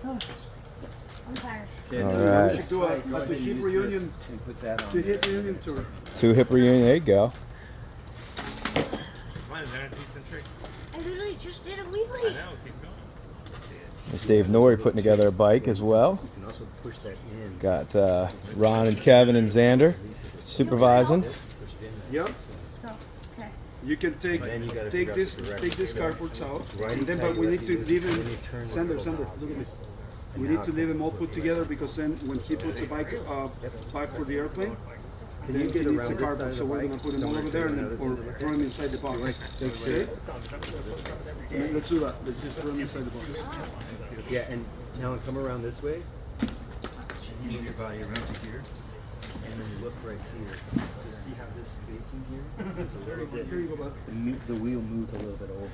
I'm tired. All right. Do a hip reunion And put that on. to hip reunion tour. 2 hip reunion. There you go. Come on, there, see some tricks. I literally just did a wheelie. I know, keep going. Let's see it. There's Dave Norrie putting together a bike as well. You can also push that in. Got Ron and Kevin and Xander supervising. Yeah. Let's go. Okay. You can take Then you gotta take figure out this the direction. take this cardboards out, Right, and then now but we you need have to use- leave then him. you turn with Sander, the Sander, nozzle. look at this. And We now need to it's leave gonna them all put together because then when he puts the bike back for the airplane, Can then you he get needs around the this side cardboard. of So the we're bike? gonna put them all over there and then or throw them inside the box. Okay? Let's do that. Let's just throw them inside the box. Yeah, and now come around this way. You move your body around to here. And then look right here. So see how this spacing here is a little bit. Here you go, bud. The wheel moved a little bit over.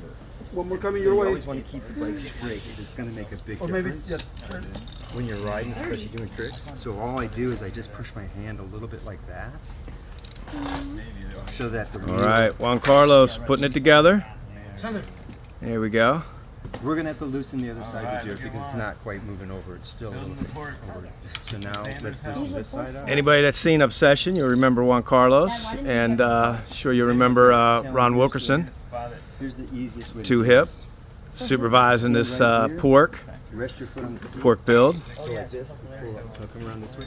One more coming So your you way. always want to keep the bike straight. It's going to make a big Or maybe difference yeah. when you're riding, especially doing tricks. So all I do is I just push my hand a little bit like that, so that the wheel. All right, Juan Carlos putting it together. Sander. There we go. We're gonna have to loosen the other side to do it because it's not quite moving over. It's still a little bit over. So now let's loosen this side up. Anybody that's seen Obsession, you'll remember Juan Carlos, and sure you'll remember Ron Wilkerson, Here's the easiest way. to 2 do hip, this. supervising this pork Rest your foot on the seat. pork build. Go like this. Pull up. So come around this way.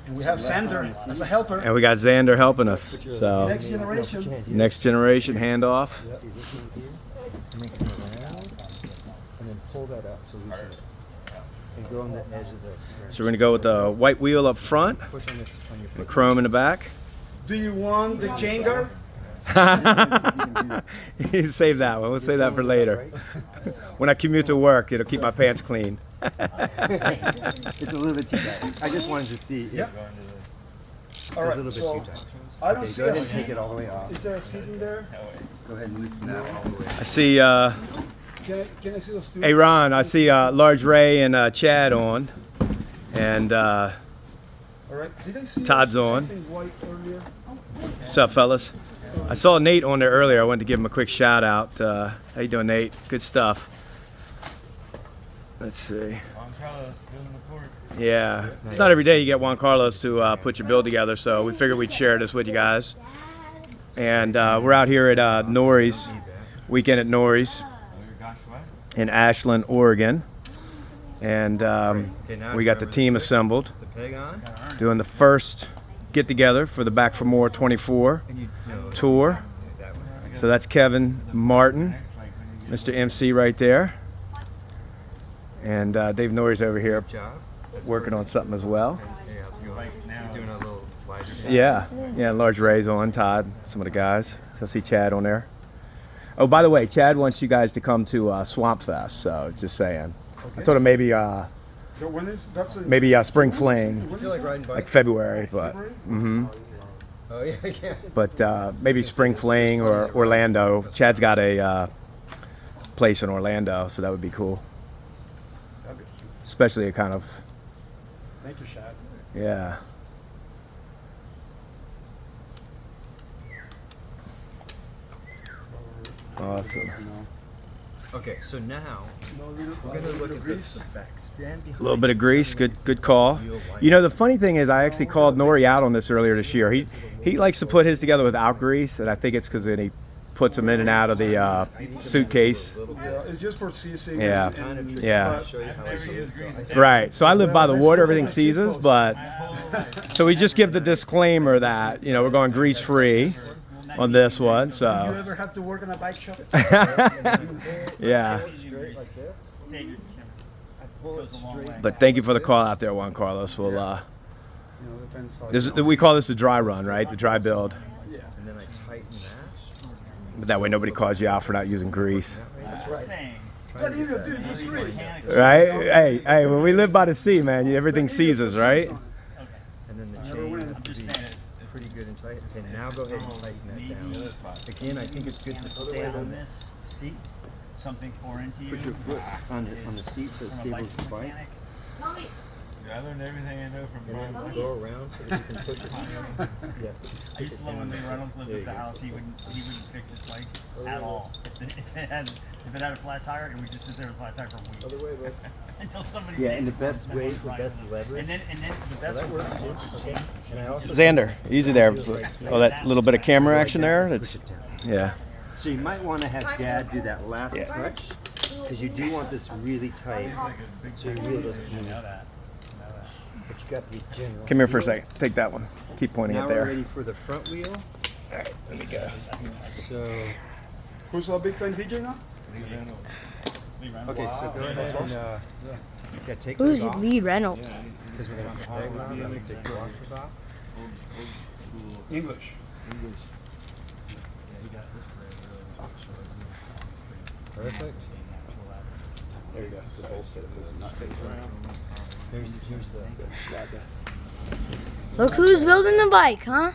And we have Sander as a helper. And we got Xander helping us. So Next generation. next generation handoff. See this one here? And then come around. And then pull that up to loosen it. And go on the edge of the. So we're gonna go with the white wheel up front, Push on this on your and foot. chrome in the back. Do you want the chain guard? You save that one. We'll save that for later. When I commute to work, it'll keep my pants clean. It's a little bit too tight. I just wanted to see. Yeah. It's All a right. little bit So too tight. I don't Okay, see go ahead a and take seat. it all the way off. Is there a seat in there? Go ahead and loosen that all the way. I see. Can I see those two? Hey Ron, I see Large Ray and Chad on, and All right. Did I see Todd's on. something white earlier? what's up, fellas? I saw Nate on there earlier. I wanted to give him a quick shout out. How you doing, Nate? Good stuff. Let's see. Juan Carlos, building the pork. Yeah, it's not every day you get Juan Carlos to put your build together, so we figured we'd share this with you guys. And we're out here at Norrie's, weekend at Norrie's Gosh, what? in Ashland, Oregon. And we got the team assembled, The peg on. doing the first get together for the Back for More 24 And you know tour. that one. So that's Kevin Martin, Mr. MC right there. And Dave Norrie's over here Good job. That's working on something as well. Hey, how's it going? Bikes now. You're doing a little live stream. Yeah, Large Ray's on, Todd, some of the guys. So I see Chad on there. Oh, by the way, Chad wants you guys to come to Swamp Fest, so just saying. I told him maybe So when is that's a Spring Fling, I feel like riding like bikes. February, but Oh yeah, yeah. but maybe Spring Fling or Orlando. Chad's got a place in Orlando, so that would be cool. That'd be cute. Especially a kind of, Thank you, Shad. yeah. Awesome. Okay, so now we're gonna look at the back. Stand behind. A little bit of grease, good call. You know, the funny thing is, I actually called Norrie out on this earlier this year. He likes to put his together without grease, and I think it's because then he puts them in and out of the suitcase. Yeah, it's just for seasoning. Yeah, and- yeah. Show you how Never use grease. Right. So I live by the water, everything seasons, but so we just give the disclaimer that we're going grease free on this one. You So ever have to work in a bike shop? yeah. straight like this. Take your camera. I pull it straight. But thank you for the call out there, Juan Carlos. We'll Depends how this, we call this the dry run, right? The dry build. And then I tighten that. But that way nobody calls you out for not using grease. That's right. What you do? Just grease. Right? Hey, when we live by the sea, man, everything seizes, right? And then the chain has to be pretty good and tight. Okay, now go ahead and tighten that down. Again, I think it's good to stand on this seat. Something foreign to you. Put your foot on the seat so it From a stables the bicycle bike. mechanic. Mommy, I learned everything I know from And Ron. then go around so that you can push it. Yeah. I used to love when Lee Reynolds lived at the house. He wouldn't fix his bike at all. If it had If it had a flat tire, it would just sit there with a flat tire for weeks. Other way, bud. Until somebody Yeah, changed and the it best once, and way, then the ride best with it. leverage. And then the best that one works, was yes, to okay. change. And I also Xander, easy there. Oh, that little bit of camera action there. push That's it down. yeah. So you might want to have Dad do that last Yeah. touch, because you do want this really tight, so your wheel doesn't move. But you got the general. Come here for a feel. second. Take that one. Keep pointing Now it we're there. ready for the front wheel. All right, let me go. So, Who's a big time DJ now? okay, so go ahead and yeah, take Who's those off, Lee Reynolds? because we're gonna have to I'm gonna take the washers off. English. Yeah, he got his career really short. He was Perfect. There you go. The whole set of not taking around. Here's the. Look who's building the bike, huh? All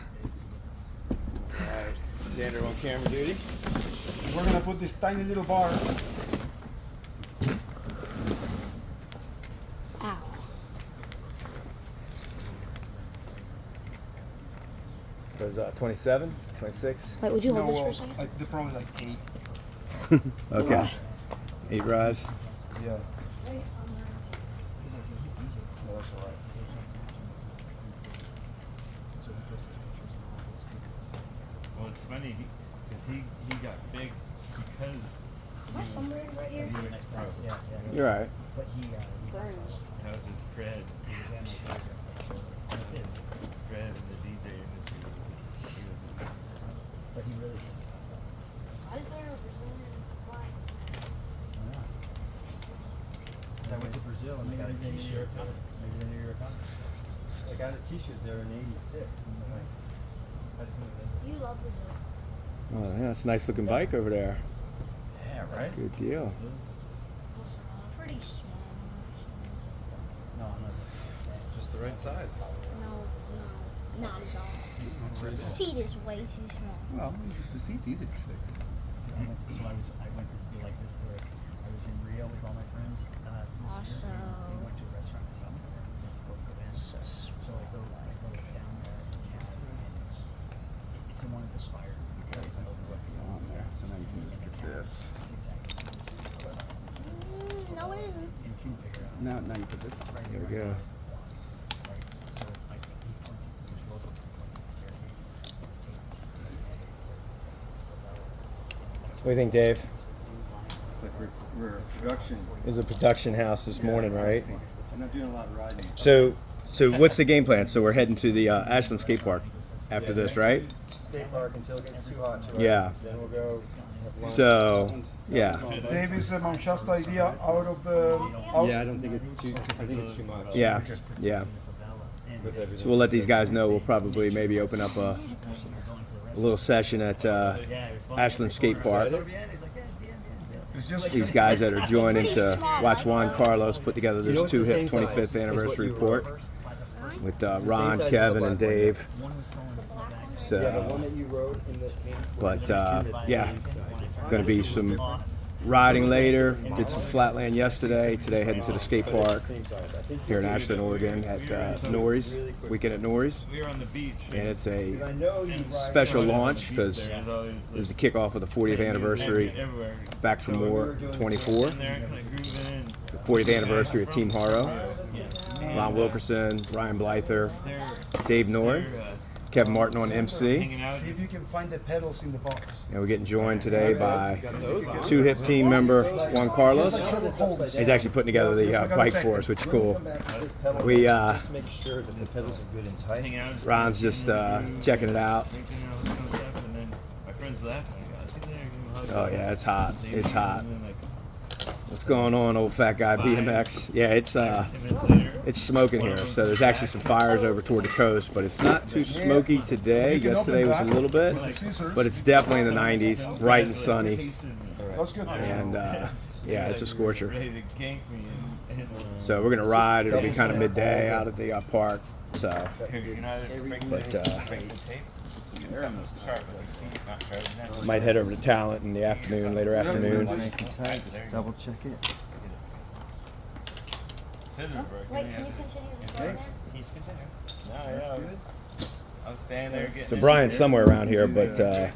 right, Xander on camera duty. We're gonna put these tiny little bars. Ow. There's 27, 26. Wait, would you No, hold this for a well, second? they're probably like 8. Okay. 8 rise. Yeah. No, that's alright. Well, it's funny because he got big because Am I somewhere right here? really nice price. Yeah, yeah. You're all right. But he talks about that was his cred. he was in His cred in the DJ industry. He was but he really didn't stop that. Why is there a Brazilian flag? I went to Brazil and I got a T-shirt. Maybe they knew you were coming. I got a T-shirt there in '86. You love Brazil. Oh, yeah, it's a nice looking bike over there. Yeah, right? Good deal. Pretty small. No, I'm not. just the right size. No, not at all. The seat is way too small. Well, the seat's easy to fix. I went to be like this tour. I was in Rio with all my friends this year. Awesome. And we went to a restaurant. I said, I'm gonna go in. So I go down there, and it's in one of the spire. On there, so now you can just get this. No, it isn't. You can figure out. Now you put this. Right There we here. go. Right. So like he points at these roads, points at the staircase. What do you think, Dave? Like we're production. It was a production house this morning, right? I'm not doing a lot of riding. So what's the game plan? So we're heading to the Ashland Skate Park after this, right? Skate park until it gets too hot. Yeah. Then we'll go have lunch. So, yeah. Dave, is Mount Shasta idea out of the. Out? Yeah, I don't think it's too. I think it's too much. Yeah, yeah. With everything. So we'll let these guys know. We'll probably maybe open up a little session at Ashland Skate Park. It's just These guys that are joining to watch Juan Carlos put together You know this it's the 2 hip same 25th size as what anniversary you report wrote. with It's the Ron, same size as Kevin, the and black one. Dave. Yeah, the So, one that you wrote in the paint. but yeah, going to be some riding later. Did some flatland yesterday. Today heading to the skate park Same size. I think here in Ashland, Oregon at Norrie's, weekend at Norrie's. We were on the beach. And it's a I know you ride. special launch because There's always this is the kickoff of the 40th anniversary. everywhere. Back for more 24. In there, kind of grooving in. The 40th anniversary of Team Haro. Ron Wilkerson, Ryan Blyther, Dave Norrie, Kevin Martin on MC. Hanging out. see if you can find the pedals in the box. And we're getting joined today by 2 hip team member Juan Carlos. He's actually putting together the bike for us, which is cool. We Just make sure that the pedals are good and tight. Hang out. Ron's just checking it out. Drinking, what's going to happen, and then my friends left. And I go, "See there, give him a hug." Oh yeah, it's hot. It's hot. And then, like, What's going on, old fat guy BMX? Yeah, 10 minutes later, it's smoking here. So there's actually some fires over toward the coast, but it's not too smoky today. Yesterday was a little bit, but it's definitely in the 90s, bright and sunny, That's good. and yeah, it's a scorcher. ready to gank me. And So we're gonna ride. It'll be kind of midday out at the park. So, you're not but break the tape. They're on those sharp, not sharp. might head over to Talent in the afternoon, later afternoon. Nice and tight. Just double check it. Scissors broke. Wait, can you continue the story now? He's continuing. No, yeah. I was standing there getting. So Brian's somewhere around here, but The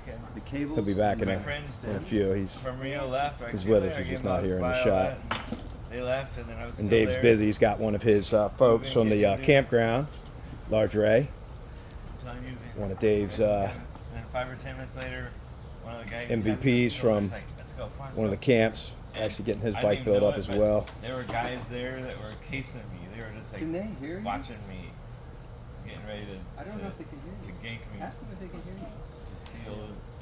cables. he'll be back in My a friends few. He's from Rio left. Right, He's with us, he's just not here in the shot. They left, and then I was. and still Dave's there. busy. He's got one of his folks from the campground, Large Ray. Telling you, One of Dave's and then 5 or 10 minutes later, one of the guys. MVPs from like, let's go, come on, one of the let's camps, go. actually getting his I didn't bike even built know up it, as but well. There were guys there that were casing me. They were just like Can they hear you? watching me, getting ready to. I don't know if they can hear you. To gank me. Ask them if they can hear you. To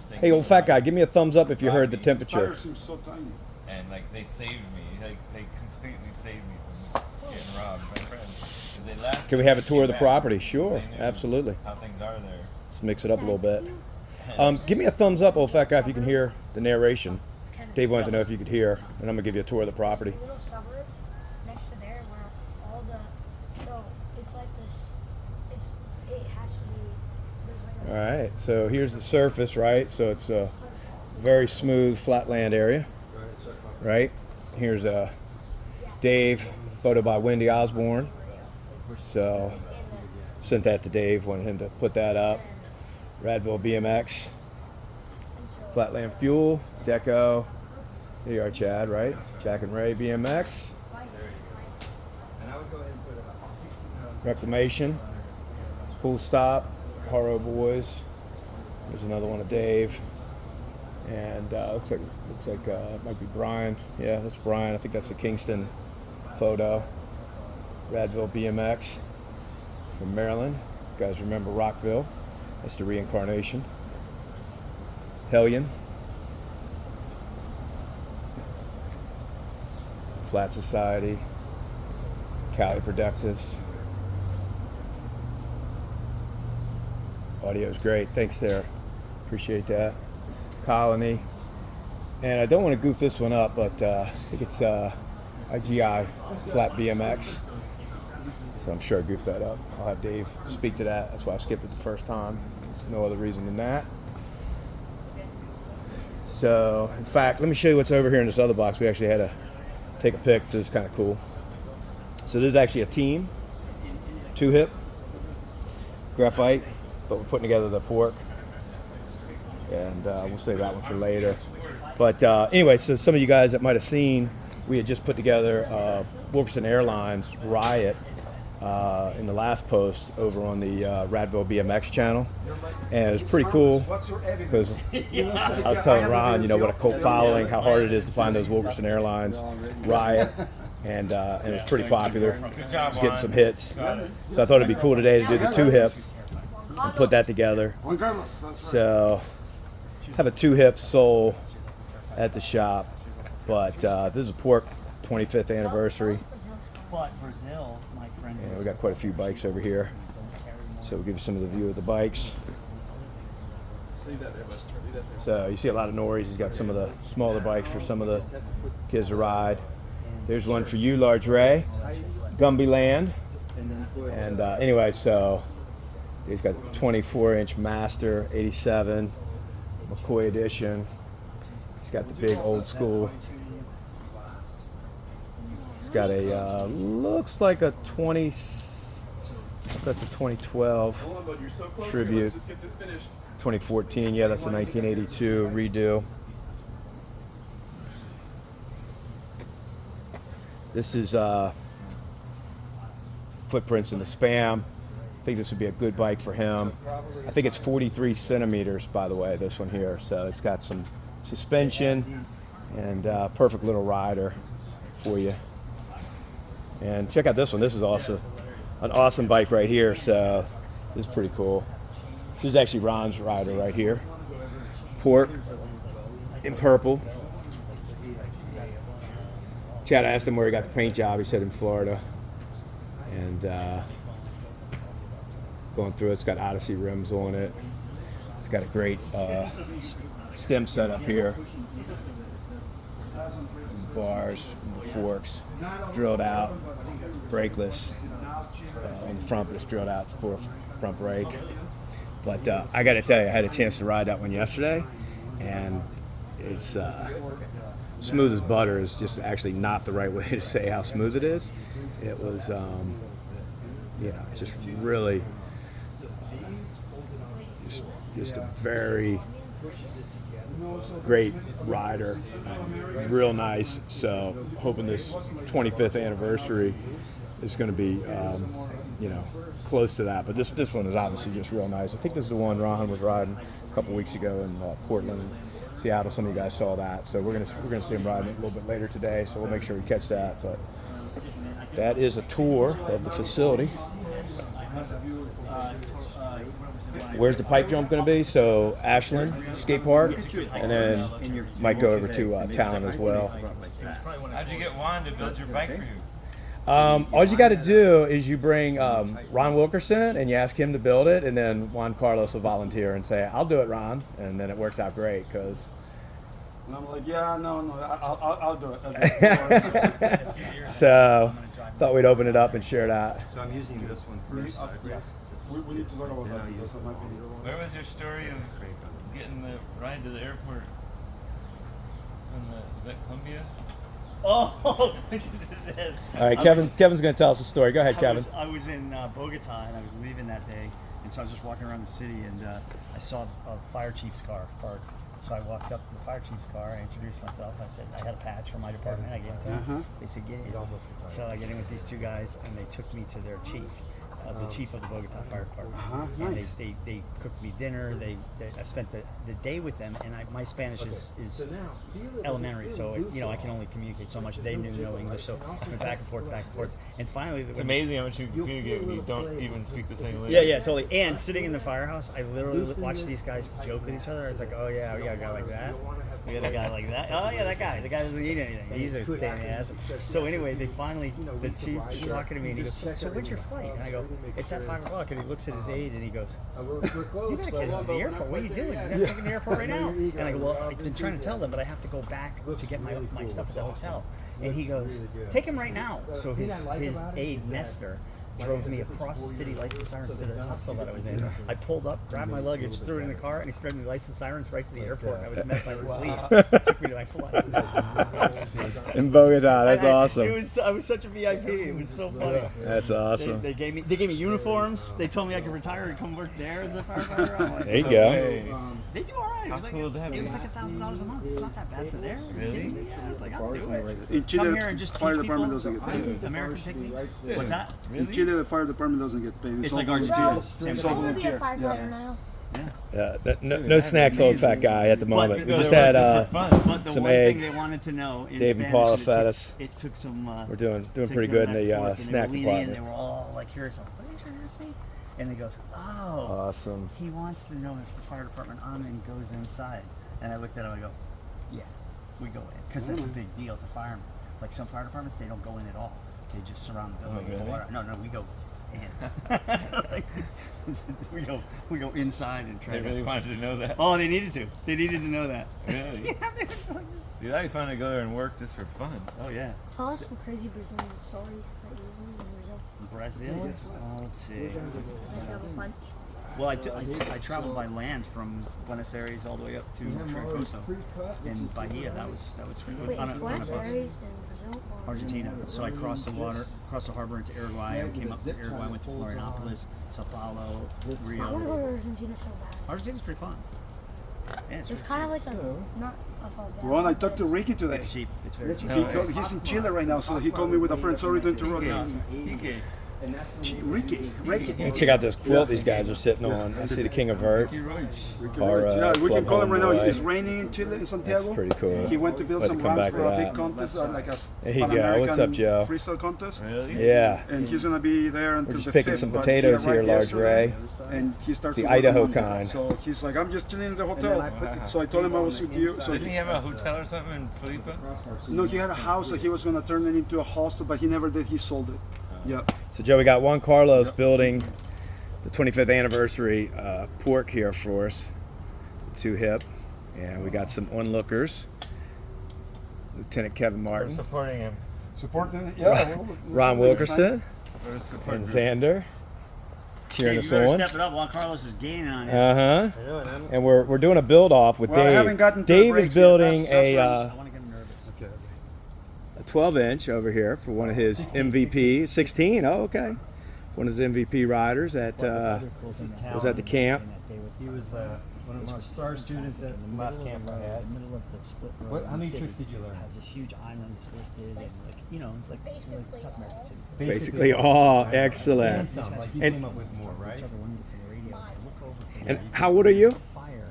steal. Hey, old fat guy, give me a thumbs up if you heard the temperature. Tire seems so tiny. And like they saved me. Like they completely saved me from getting robbed. My friends. 'Cause they left. Can we have a tour of the Came back. property? Sure, They knew absolutely. How things are there. Let's mix it up a little bit. Give me a thumbs up, old fat guy, if you can hear the narration. Dave wanted to know if you could hear, and I'm gonna give you a tour of the property. A little suburb next to there where all the so it's like this. It has to be. There's like All right, so here's the surface, right? So it's a very smooth flatland area, right? Here's Dave, photo by Wendy Osborne. So sent that to Dave, wanted him to put that up. Radville BMX, Flatland Fuel, Deco. Here you are, Chad, right? Jack and Ray BMX, And I would go ahead and put about 60 pounds. Reclamation, Pool Stop, Horror Boys. There's another one of Dave, and looks like it might be Brian. Yeah, that's Brian. I think that's the Kingston photo. Radville BMX from Maryland. You guys remember Rockville? That's the reincarnation. Hellion. Flat Society. Cali Productives. Audio's great. Thanks there. Appreciate that. Colony. And I don't want to goof this one up, but I think it's IGI Flat BMX. So I'm sure I goofed that up. I'll have Dave speak to that. That's why I skipped it the first time. There's no other reason than that. So, in fact, let me show you what's over here in this other box. We actually had to take a pic. This is kind of cool. So this is actually a team, 2-hip, graphite, but we're putting together the pork. And we'll save that one for later. But anyway, so some of you guys that might have seen, we had just put together Wilkerson Airlines Riot in the last post over on the Radville BMX channel, and it was pretty cool because I was telling Ron, what a cult following, how hard it is to find those Wilkerson Airlines Riot, and it was pretty popular. Good job, It was getting Juan. some hits, so I thought it'd be cool today to do the 2-hip and put that together. Juan Carlos, that's right. So have a 2-hip sold at the shop, but this is a pork 25th anniversary. But Brazil, my friend. And we got quite a few bikes over here. So we'll give you some of the view of the bikes. Leave that there, bud. Leave that there. So you see a lot of Norries. He's got some of the smaller bikes for some of the kids to ride. There's one for you, Large Ray, Gumby Land. And then go ahead. And anyway, so he's got the 24-inch Master 87 McCoy edition. He's got the big old school. He's got a looks like a 20. That's a 2012 Hold on, bud. You're so close. Tribute. Let's just get this finished. 2014. Yeah, that's a 1982 redo. This is footprints in the Spam. I think this would be a good bike for him. I think it's 43 centimeters, by the way, this one here. So it's got some suspension and perfect little rider for you. And check out this one. This is also an awesome bike right here. So this is pretty cool. This is actually Ron's rider right here. Pork in purple. Chad asked him where he got the paint job. He said in Florida. And going through it, it's got Odyssey rims on it. It's got a great stem setup here. Bars, forks, drilled out, brakeless on the front, but it's drilled out for a front brake. But I got to tell you, I had a chance to ride that one yesterday, and it's smooth as butter is just actually not the right way to say how smooth it is. It was, just really just a very great rider, real nice. So hoping this 25th anniversary is going to be, close to that. But this one is obviously just real nice. I think this is the one Ron was riding a couple weeks ago in Portland, Seattle. Some of you guys saw that. So we're gonna see him riding it a little bit later today. So we'll make sure we catch that. But that is a tour of the facility. Where's the pipe jump going to be? So Ashland Skate Park, and then might go over to Talon as well. How'd you get Juan to build your bike for you? All you got to do is you bring Ron Wilkerson and you ask him to build it, and then Juan Carlos will volunteer and say, "I'll do it, Ron," and then it works out great because. And I'm like, yeah, no, I'll do it. So, thought we'd open it up and share that. So I'm using this one first. Yes. We need to talk about that because that might be the other one. Where was your story of getting the ride to the airport? Is that Columbia? Oh, listen to this. All right, Kevin's going to tell us a story. Go ahead, Kevin. I was in Bogota and I was leaving that day, and so I was just walking around the city and I saw a fire chief's car parked. So I walked up to the fire chief's car, I introduced myself, I said I had a patch from my department, I gave it to them. They said, get in. So I get in with these two guys and they took me to their chief. The chief of the Bogota Fire Department. And they cooked me dinner. I spent the day with them, and my Spanish is elementary, so I can only communicate so much. They knew no English, so I went back and forth, and finally, it's amazing how much you communicate when you don't even speak the same language. Yeah, totally. And sitting in the firehouse, I literally watched these guys joke with each other. I was like, oh yeah, we got a guy like that. We got a guy like that. Oh yeah, that guy. The guy doesn't eat anything. He's a pain in the ass. So anyway, the chief was talking to me, and he goes, so when's your flight? And I go, it's at 5 o'clock. And he looks at his aide and he goes, you gotta get into the airport. What are you doing? You gotta take him to the airport right now. And I go, well, I've been trying to tell them, but I have to go back to get my stuff at the hotel. And he goes, take him right now. So his aide, Nestor, drove me across the city license sirens to the hostel that I was in. I pulled up, grabbed my luggage, threw it in the car, and he spread me license sirens right to the airport. I was met by the police. Took me to my flight. In Bogota, that's awesome. I was such a VIP. It was so funny. That's awesome. They gave me uniforms. They told me I could retire and come work there as a firefighter. Like, there you go. They do all right. It was like cool to have it was like $1,000 a month. It's not that bad for there. Really? Yeah, I was like, I'll do it. In Chile, Come here and just fire teach department people doesn't get paid. American techniques. What's that? In Chile, the fire department doesn't get paid. It's like all Argentina. volunteer. Same It's all thing. I want to be a volunteer. firefighter now. Yeah, no snacks, old fat guy at the moment. We just had But the some one eggs. thing they wanted to know in Dave and Spanish, Paula is fed us. It took some. We're doing took pretty them good in back and the forth, and snack they were leaning, department. And they were all like curious. What are you trying to ask me? And he goes, oh, Awesome. he wants to know if the fire department Amen goes inside. And I looked at him. I go, yeah, we go in because that's a big deal to firemen. Like some fire departments, they don't go in at all. They just surround the building with the water. No, we go in. we go inside and try. They really wanted to know that. Oh, they needed to. They needed to know that. Really? Yeah, they were like, Dude, that'd be fun to go there and work just for fun. oh yeah. Tell us some crazy Brazilian stories that you knew in Brazil. Brazil. Let's see. Like a bunch. Well, I traveled by land from Buenos Aires all the way up to Trancoso in Bahia. That was Wait, on is a Buenos bus. Aires in Brazil? Or Argentina. So I crossed the water, crossed the harbor into Uruguay. I came up to Uruguay, went to Florianopolis, Sao Paulo, I want to go Rio. to Argentina so bad. Argentina's pretty fun. Yeah, It's kind of like a not a favela. Ron, I talked to Ricky today. It's cheap. It's very cheap. He's in Chile right now, so he called me with a friend. Sorry to interrupt. Ike. Ricky. Hey, check out this quilt these guys are sitting on. I see the King of Vert. Our, Yeah, we can club call him right now. homeboy. It's raining in Chile, in Santiago. That's pretty cool. He went to build Let some to come back ramps for to a big that. contest, like a There you go. Pan-American What's up, Joe? freestyle contest. Really? Yeah. And he's gonna be there until We're just the picking 5th, some but potatoes he here, arrived large yesterday, Ray. And he starts The to work Idaho on Monday. kind. So he's like, I'm just chilling in the hotel. So I told him I was with you. So Didn't he have a hotel or something in Felipe? no, he had a house that he was gonna turn it into a hostel, but he never did. He sold it. Yeah. So Joe, we got Juan Carlos building the 25th anniversary pork here for us. 2 hip. And we got some onlookers. Lieutenant Kevin We're Martin, supporting him. Supporting it. Yeah. Ron Wilkerson, We're supporting and him. Xander cheering You us better on. step it up. Juan Carlos is gaining on it. And we're doing a build off with Well, I haven't Dave. gotten to the Dave is breaks yet. building That's a I want to get him nervous. a 12-inch over here for one of his MVP 16. Oh, okay. One of his MVP riders at was at the camp. He was One of our star students at the last camp I had. The middle of the split road. What? How in the many city tricks did you learn? Has this huge island that's lifted, and like you know, like Basically South American all. cities. Basically all. And Excellent. some, like you And- came up with more, right? Each other, one gets on the radio, they look over to And the how old are you? fire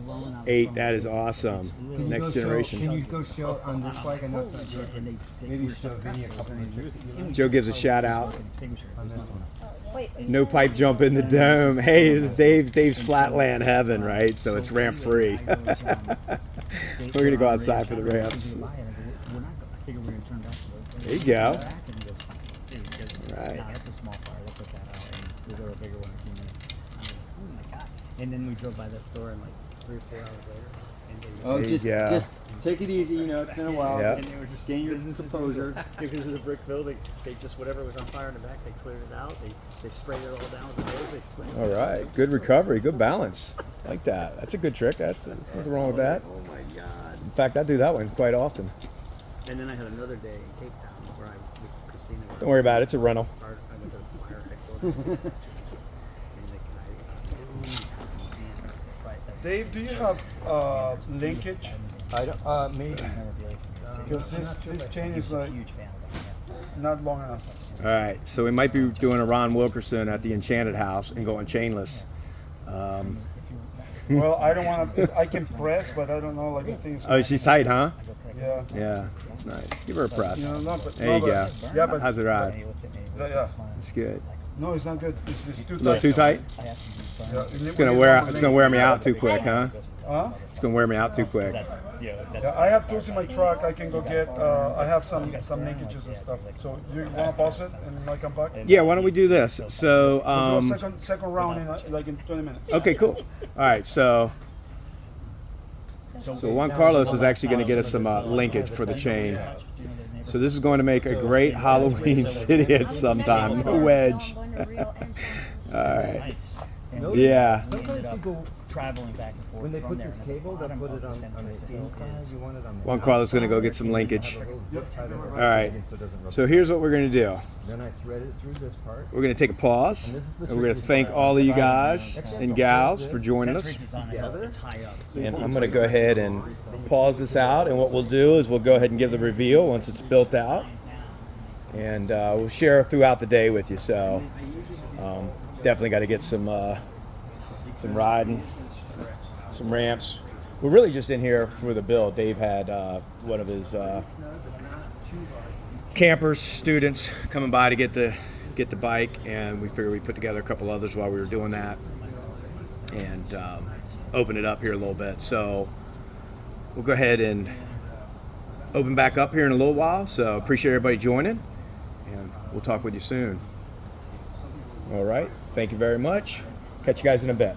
blown out 8. from That the is building. awesome. It's Can you literally- Next go show- generation. Can you go show it on this bike? I know it's not Holy yours. shit, and Maybe you were show Vinny a so couple of tricks that you learned. Joe gives a shout out. On this one. Wait, No pipe jump in the dome. Hey, it's Dave's flatland heaven, right? So it's ramp free. We're gonna go outside for the ramps. There you go. Right. Nah, that's a small fire. They put that out, and we'll go to a bigger one in a few minutes. I'm like, oh my god! And then we drove by that store, and like 3 or 4 hours later, and they were Oh, There you go. just take it easy. You know, it's been a while. Yeah. and they were just Gain your business as composure. usual. Because of the brick building, they just whatever was on fire in the back, they cleared it out. They sprayed it all down with the hose. They sprayed it. All right. Good recovery. Good balance. Like that. That's a good trick. There's nothing wrong with that. Oh my God. In fact, I do that one quite often. And then I had another day in Cape Town where I with Christina. Don't worry about it. It's a rental. I went to the fire headquarters. And the guy, Dave, do you have linkage? I don't. Maybe. Because this chain is like huge fan of them. not long enough. All right. So we might be doing a Ron Wilkerson at the Enchanted House and going chainless. Well, I don't want to. I can press, but I don't know. Like the things. Oh, she's tight, huh? Yeah. Yeah. That's nice. Give her a press. You know, no, but, There you go. Yeah, but How's it ride? yeah. It's good. No, it's not good. It's too A little tight. too tight? Yeah, It's gonna wear me out too quick, huh? Huh? It's gonna wear me out too quick. Yeah, I have tools in my truck. I can go get. I have some linkages and stuff. So you want to pause it and I come back? Yeah, why don't we do this? So, We'll do a second round in like in 20 minutes. okay, cool. All right, so Juan Carlos is actually going to get us some linkage for the chain. So this is going to make a great Halloween city at some time. No wedge. All right. Nice. Yeah. Sometimes people traveling back and forth. when they from put there, this and at the cable, they bottom put of it the on center the of the hill inside. is You want it on the Juan Carlos is going to go get some linkage. All All right. So here's what we're going to do. Then I thread it through this part. We're going to take a pause, And this is the and we're going to tricky thank part. all of you guys and gals for joining us. Centuries is on a hill, it's high up. And I'm going to go ahead and pause this out. And what we'll do is we'll go ahead and give the reveal once it's built out. And we'll share throughout the day with you. So definitely got to get some riding, some ramps. We're really just in here for the build. Dave had one of his campers, students, coming by to get the bike, and we figured we'd put together a couple others while we were doing that, and open it up here a little bit. So we'll go ahead and open back up here in a little while. So appreciate everybody joining, and we'll talk with you soon. All right. Thank you very much. Catch you guys in a bit.